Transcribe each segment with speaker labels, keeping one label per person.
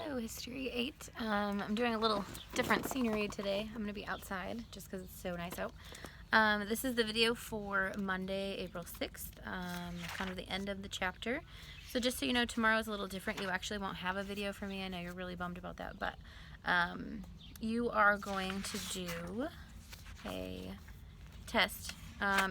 Speaker 1: Hello, History 8. I'm doing a little different scenery today. I'm going to be outside just because it's so nice out. This is the video for Monday, April 6th, kind of the end of the chapter. So just so you know, tomorrow is a little different. You actually won't have a video for me. I know you're really bummed about that, but you are going to do a test.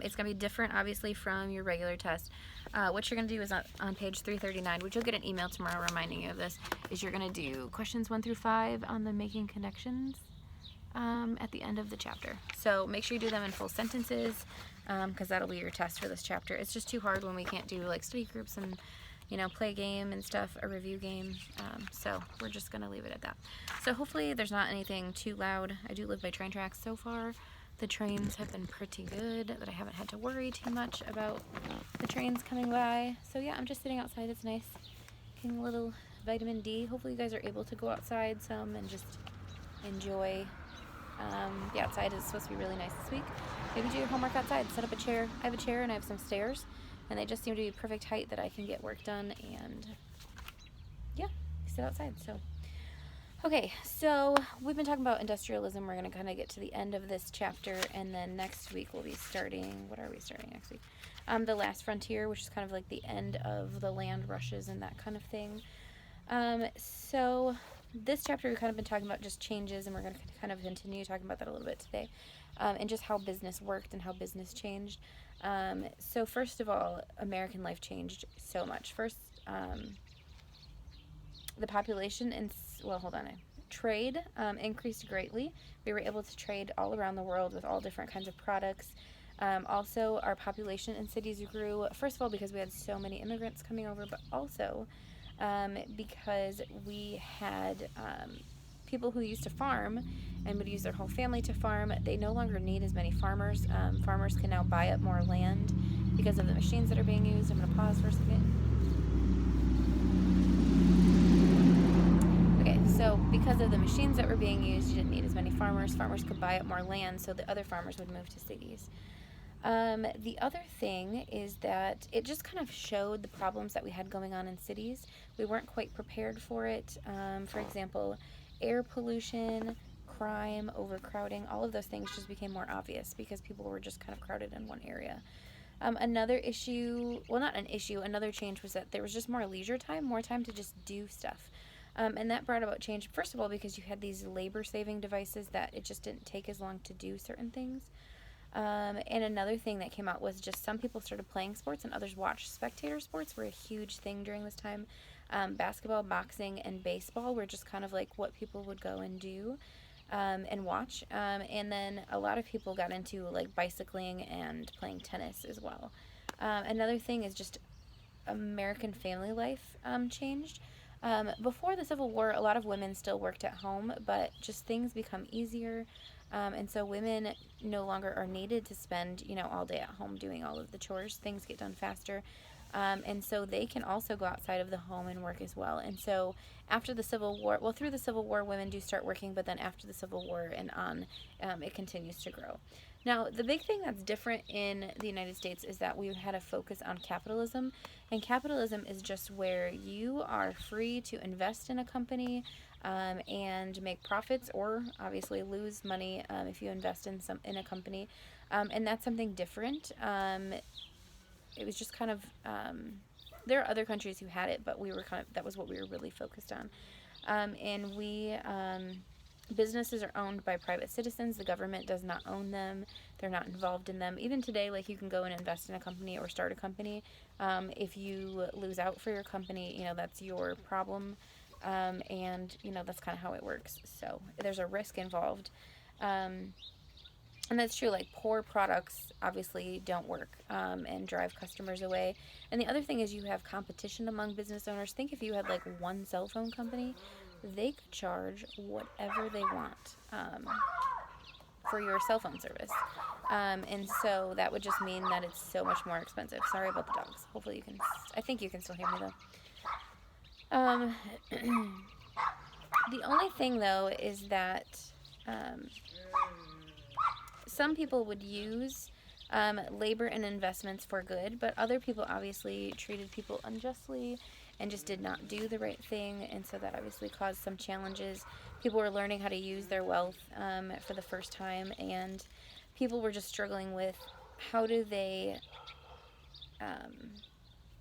Speaker 1: It's going to be different, obviously, from your regular test. What you're going to do is on page 339, which you'll get an email tomorrow reminding you of this, is you're going to do questions 1 through 5 on the making connections at the end of the chapter. So make sure you do them in full sentences because that'll be your test for this chapter. It's just too hard when we can't do like study groups and play a game and stuff, a review game. So we're just going to leave it at that. So hopefully there's not anything too loud. I do live by train tracks so far. The trains have been pretty good, that I haven't had to worry too much about the trains coming by. So yeah, I'm just sitting outside. It's nice. Getting a little vitamin D. Hopefully you guys are able to go outside some and just enjoy. The outside is supposed to be really nice this week. Maybe do your homework outside. Set up a chair. I have a chair and I have some stairs, and they just seem to be perfect height that I can get work done, and yeah, sit outside. So okay, so we've been talking about industrialism. We're going to kind of get to the end of this chapter, and then next week we'll be starting, what are we starting next week? The Last Frontier, which is kind of like the end of the land rushes and that kind of thing. So this chapter we've kind of been talking about just changes, and we're going to kind of continue talking about that a little bit today, and just how business worked and how business changed. So first of all, American life changed so much. First, the population and trade increased greatly. We were able to trade all around the world with all different kinds of products. Also, our population in cities grew, first of all, because we had so many immigrants coming over, but also because we had people who used to farm and would use their whole family to farm. They no longer need as many farmers. Farmers can now buy up more land because of the machines that are being used. I'm going to pause for a second. So because of the machines that were being used, you didn't need as many farmers. Farmers could buy up more land, so the other farmers would move to cities. The other thing is that it just kind of showed the problems that we had going on in cities. We weren't quite prepared for it. For example, air pollution, crime, overcrowding, all of those things just became more obvious because people were just kind of crowded in one area. Another issue, well, not an issue, another change was that there was just more leisure time, more time to just do stuff. And that brought about change, first of all, because you had these labor-saving devices that it just didn't take as long to do certain things. And another thing that came out was just some people started playing sports and others watched. Spectator sports were a huge thing during this time. Basketball, boxing, and baseball were just kind of like what people would go and do and watch. And then a lot of people got into like bicycling and playing tennis as well. Another thing is just American family life changed. Before the Civil War, a lot of women still worked at home, but just things become easier, and so women no longer are needed to spend, all day at home doing all of the chores. Things get done faster, and so they can also go outside of the home and work as well. And so after the Civil War, well, through the Civil War, women do start working, but then after the Civil War and on, it continues to grow. Now, the big thing that's different in the United States is that we've had a focus on capitalism, and capitalism is just where you are free to invest in a company and make profits, or obviously lose money if you invest in a company, and that's something different. It was just kind of there are other countries who had it, but that was what we were really focused on, and we. Businesses are owned by private citizens. The government does not own them. They're not involved in them. Even today, like, you can go and invest in a company or start a company. If you lose out for your company, that's your problem. And that's kind of how it works. So there's a risk involved. And that's true. Like, poor products obviously don't work and drive customers away. And the other thing is you have competition among business owners. Think if you had like one cell phone company, they could charge whatever they want for your cell phone service. And so that would just mean that it's so much more expensive. Sorry about the dogs. Hopefully I think you can still hear me though. The only thing though is that some people would use labor and investments for good, but other people obviously treated people unjustly and just did not do the right thing. And so that obviously caused some challenges. People were learning how to use their wealth for the first time, and people were just struggling with how do they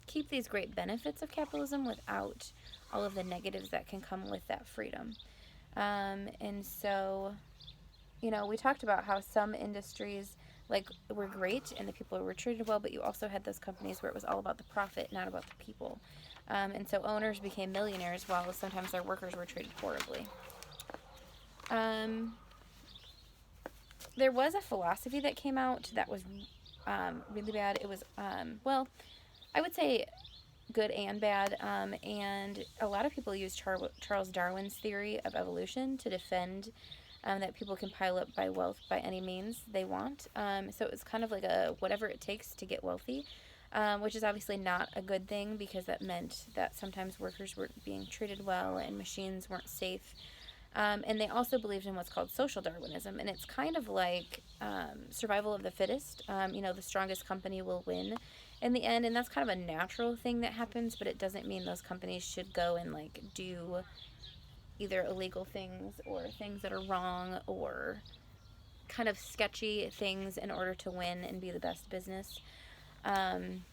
Speaker 1: keep these great benefits of capitalism without all of the negatives that can come with that freedom. And so, we talked about how some industries were great and the people were treated well, but you also had those companies where it was all about the profit, not about the people. And so owners became millionaires while sometimes their workers were treated horribly. There was a philosophy that came out that was really bad. It was, I would say good and bad, and a lot of people use Charles Darwin's theory of evolution to defend that people can pile up by wealth by any means they want. So it was kind of like a whatever it takes to get wealthy, which is obviously not a good thing, because that meant that sometimes workers weren't being treated well and machines weren't safe. And they also believed in what's called social Darwinism, and it's kind of like survival of the fittest. The strongest company will win in the end, and that's kind of a natural thing that happens, but it doesn't mean those companies should go and do either illegal things or things that are wrong or kind of sketchy things in order to win and be the best business. And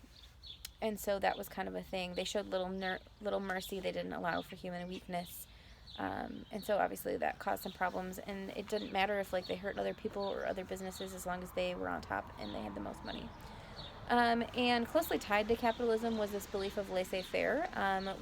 Speaker 1: so that was kind of a thing. They showed little mercy. They didn't allow for human weakness. And so obviously that caused some problems, and it didn't matter if they hurt other people or other businesses, as long as they were on top and they had the most money. And closely tied to capitalism was this belief of laissez-faire,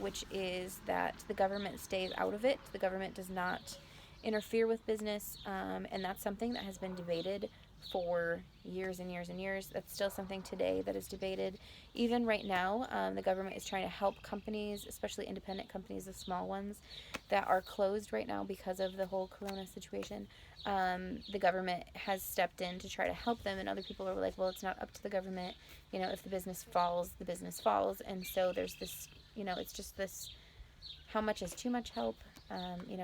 Speaker 1: which is that the government stays out of it. The government does not interfere with business, and that's something that has been debated for years and years and years. That's still something today that is debated. Even right now, the government is trying to help companies, especially independent companies, the small ones that are closed right now because of the whole corona situation. The government has stepped in to try to help them, and other people are like, well, it's not up to the government. If the business falls, the business falls. And so there's this, it's just this, how much is too much help?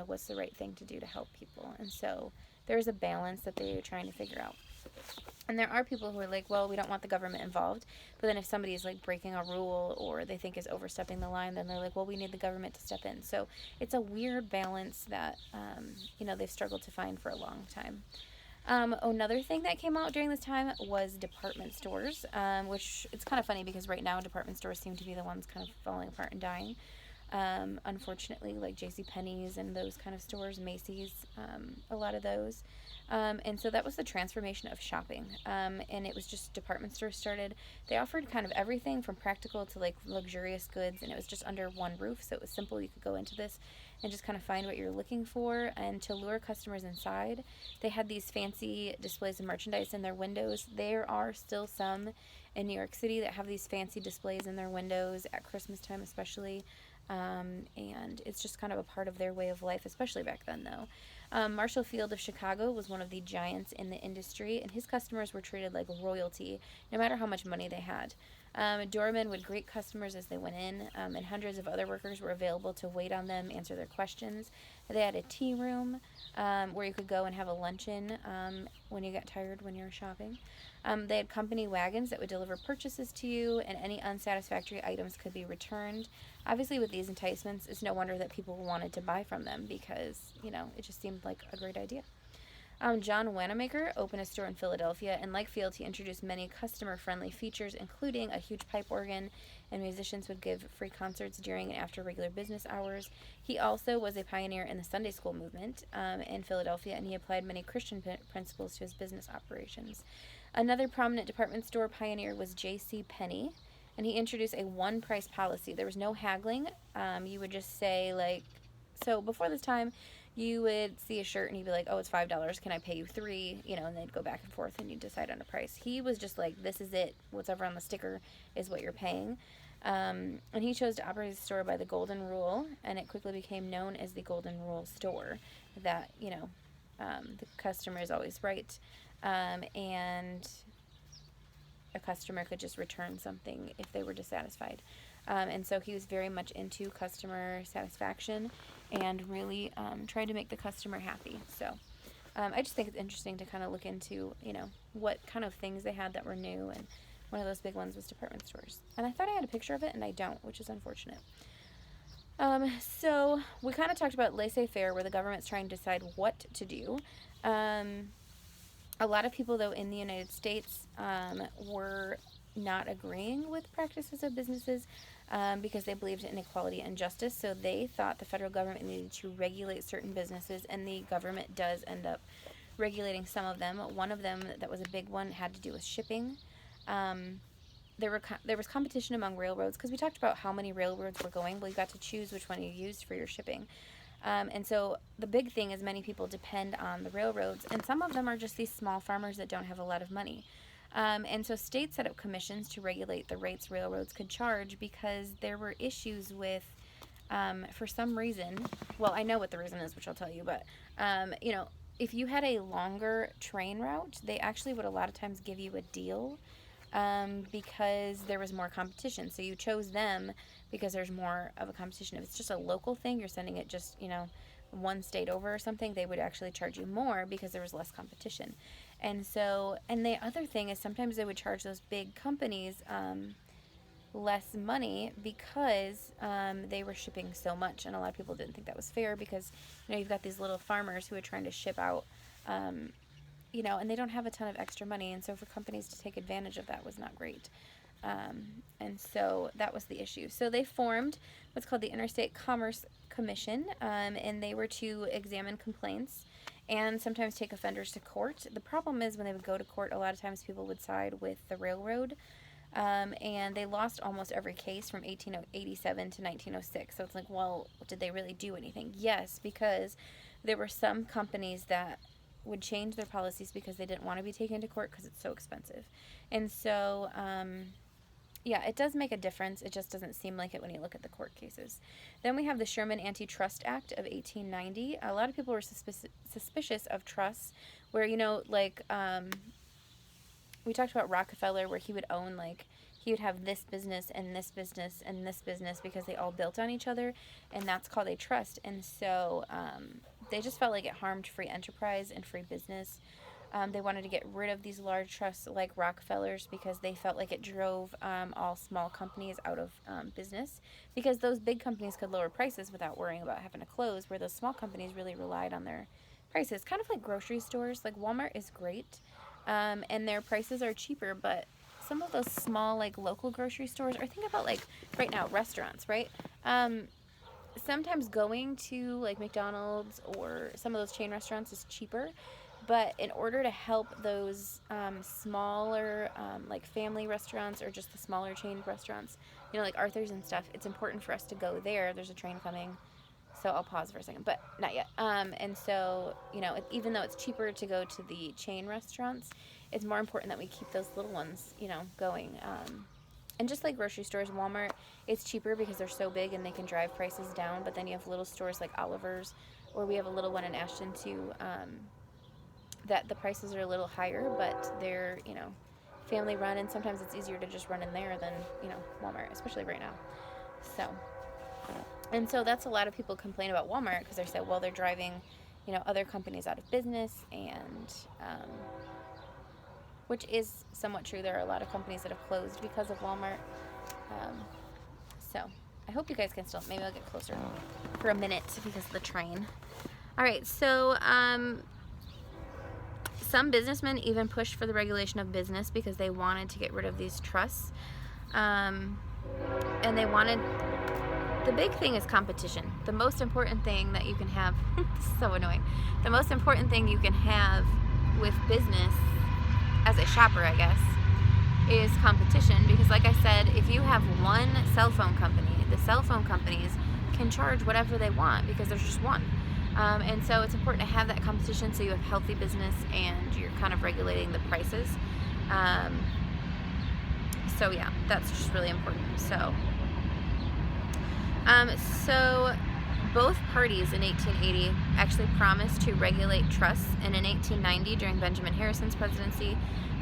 Speaker 1: What's the right thing to do to help people? And so there's a balance that they're trying to figure out. And there are people who are like, well, we don't want the government involved. But then if somebody is breaking a rule or they think is overstepping the line, then they're like, well, we need the government to step in. So it's a weird balance that, they've struggled to find for a long time. Another thing that came out during this time was department stores, which it's kind of funny because right now department stores seem to be the ones kind of falling apart and dying. Unfortunately, like JCPenney's and those kind of stores, Macy's, a lot of those. And so that was the transformation of shopping. And it was just department stores started. They offered kind of everything from practical to luxurious goods, and it was just under one roof. So it was simple. You could go into this and just kind of find what you're looking for. And to lure customers inside, they had these fancy displays of merchandise in their windows. There are still some in New York City that have these fancy displays in their windows at Christmas time especially. And it's just kind of a part of their way of life, especially back then, though. Marshall Field of Chicago was one of the giants in the industry, and his customers were treated like royalty, no matter how much money they had. Doormen would greet customers as they went in, and hundreds of other workers were available to wait on them, answer their questions. They had a tea room where you could go and have a luncheon when you got tired when you were shopping. They had company wagons that would deliver purchases to you, and any unsatisfactory items could be returned. Obviously, with these enticements, it's no wonder that people wanted to buy from them because, it just seemed like a great idea. John Wanamaker opened a store in Philadelphia, and like Field, he introduced many customer-friendly features, including a huge pipe organ, and musicians would give free concerts during and after regular business hours. He also was a pioneer in the Sunday school movement in Philadelphia, and he applied many Christian principles to his business operations. Another prominent department store pioneer was J.C. Penney, and he introduced a one-price policy. There was no haggling. You would just say, so before this time, you would see a shirt and you'd be like, oh, it's $5. Can I pay you $3? And they'd go back and forth and you'd decide on a price. He was just like, this is it. Whatever on the sticker is what you're paying. And he chose to operate his store by the Golden Rule, and it quickly became known as the Golden Rule store. That, the customer is always right. And a customer could just return something if they were dissatisfied. And so he was very much into customer satisfaction and really tried to make the customer happy. So I just think it's interesting to kind of look into, what kind of things they had that were new. And one of those big ones was department stores. And I thought I had a picture of it, and I don't, which is unfortunate. So we kind of talked about laissez-faire, where the government's trying to decide what to do. A lot of people, though, in the United States were not agreeing with practices of businesses because they believed in equality and justice. So they thought the federal government needed to regulate certain businesses, and the government does end up regulating some of them. One of them that was a big one had to do with shipping. There was competition among railroads because we talked about how many railroads were going. Well, you got to choose which one you used for your shipping. And so the big thing is many people depend on the railroads, and some of them are just these small farmers that don't have a lot of money. And so states set up commissions to regulate the rates railroads could charge because there were issues with, for some reason, well, I know what the reason is, which I'll tell you, but, if you had a longer train route, they actually would a lot of times give you a deal because there was more competition. So you chose them because there's more of a competition. If it's just a local thing, you're sending it just, one state over or something, they would actually charge you more because there was less competition. And the other thing is sometimes they would charge those big companies less money because they were shipping so much, and a lot of people didn't think that was fair because, you've got these little farmers who are trying to ship out, and they don't have a ton of extra money, and so for companies to take advantage of that was not great. And so that was the issue. So they formed what's called the Interstate Commerce Commission, and they were to examine complaints and sometimes take offenders to court. The problem is when they would go to court, a lot of times people would side with the railroad, and they lost almost every case from 1887 to 1906. So it's like, well, did they really do anything? Yes, because there were some companies that would change their policies because they didn't want to be taken to court because it's so expensive. And so, it does make a difference. It just doesn't seem like it when you look at the court cases. Then we have the Sherman Antitrust Act of 1890. A lot of people were suspicious of trusts where, we talked about Rockefeller, where he would own, he would have this business and this business and this business because they all built on each other, and that's called a trust. And so they just felt like it harmed free enterprise and free business. They wanted to get rid of these large trusts like Rockefeller's because they felt like it drove all small companies out of business, because those big companies could lower prices without worrying about having to close, where those small companies really relied on their prices. Kind of like grocery stores. Like Walmart is great, and their prices are cheaper, but some of those small local grocery stores, or think about right now restaurants, right? Sometimes going to McDonald's or some of those chain restaurants is cheaper, but in order to help those smaller family restaurants or just the smaller chain restaurants, like Arthur's and stuff, it's important for us to go there. There's a train coming, so I'll pause for a second, but not yet. And so, even though it's cheaper to go to the chain restaurants, it's more important that we keep those little ones, going. And just like grocery stores, Walmart, it's cheaper because they're so big and they can drive prices down, but then you have little stores like Oliver's, or we have a little one in Ashton too, that the prices are a little higher, but they're, family run, and sometimes it's easier to just run in there than, Walmart, especially right now. And so that's a lot of people complain about Walmart because they say, well, they're driving, other companies out of business, and which is somewhat true. There are a lot of companies that have closed because of Walmart. So I hope you guys can still, maybe I'll get closer for a minute because of the train. All right, so some businessmen even pushed for the regulation of business because they wanted to get rid of these trusts. And they wanted, the big thing is competition. The most important thing that you can have, this is so annoying, the most important thing you can have with business as a shopper, I guess, is competition. Because like I said, if you have one cell phone company, the cell phone companies can charge whatever they want because there's just one. And so it's important to have that competition so you have healthy business and you're kind of regulating the prices. So yeah, that's just really important. So both parties in 1880 actually promised to regulate trusts, and in 1890, during Benjamin Harrison's presidency,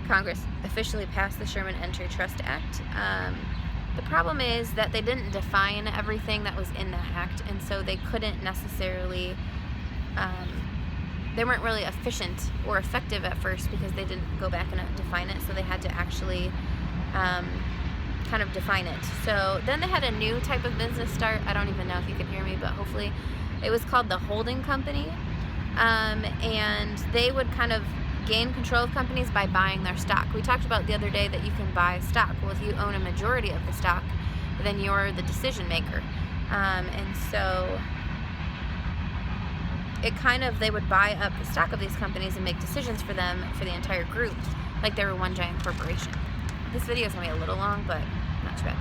Speaker 1: Congress officially passed the Sherman Antitrust Act. The problem is that they didn't define everything that was in that act, and so they couldn't necessarily, they weren't really efficient or effective at first because they didn't go back and define it, so they had to actually kind of define it. So then they had a new type of business start. I don't even know if you can hear me, but hopefully. It was called the holding company, and they would kind of gain control of companies by buying their stock. We talked about the other day that you can buy stock. Well, if you own a majority of the stock, then you're the decision maker. And so it kind of, they would buy up the stock of these companies and make decisions for them for the entire group, like they were one giant corporation. This video is going to be a little long, but not too bad.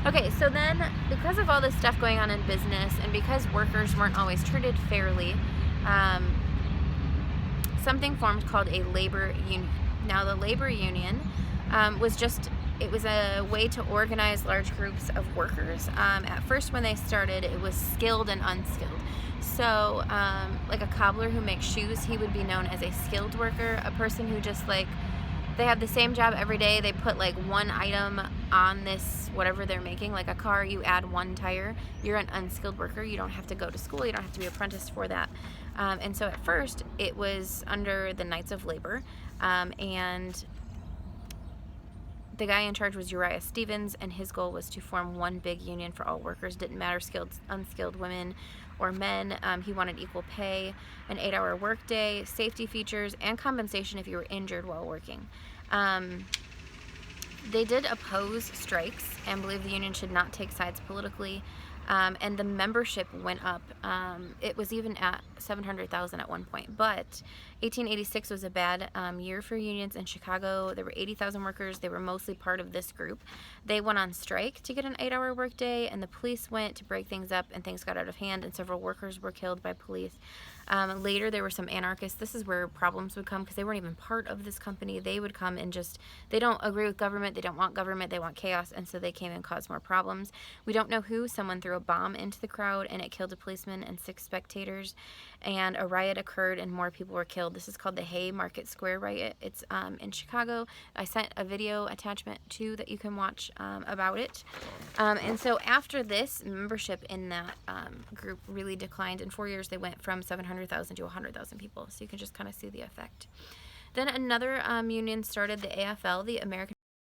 Speaker 1: Okay, so then because of all this stuff going on in business and because workers weren't always treated fairly, something formed called a labor union. Now the labor union was a way to organize large groups of workers. At first when they started, it was skilled and unskilled. So like a cobbler who makes shoes, he would be known as a skilled worker. A person who just like, they have the same job every day, they put like one item on this, whatever they're making, like a car, you add one tire, you're an unskilled worker. You don't have to go to school, you don't have to be apprenticed for that. And so at first it was under the Knights of Labor, and the guy in charge was Uriah Stevens, and his goal was to form one big union for all workers. Didn't matter skilled, unskilled women or men. He wanted equal pay, an 8-hour workday, safety features, and compensation if you were injured while working. They did oppose strikes and believe the union should not take sides politically. And the membership went up. It was even at 700,000 at one point. But 1886 was a bad year for unions in Chicago. There were 80,000 workers. They were mostly part of this group. They went on strike to get an 8-hour workday, and the police went to break things up, and things got out of hand, and several workers were killed by police. Later, there were some anarchists. This is where problems would come because they weren't even part of this company. They would come and just, they don't agree with government. They don't want government. They want chaos, and so they came and caused more problems. We don't know who. Someone threw a bomb into the crowd, and it killed a policeman and 6 spectators, and a riot occurred, and more people were killed. This is called the Haymarket Square riot. It's in Chicago. I sent a video attachment too that you can watch about it. And so after this, membership in that group really declined. In 4 years, they went from 700,000 to 100,000 people. So you can just kind of see the effect. Then another union started, the AFL, the American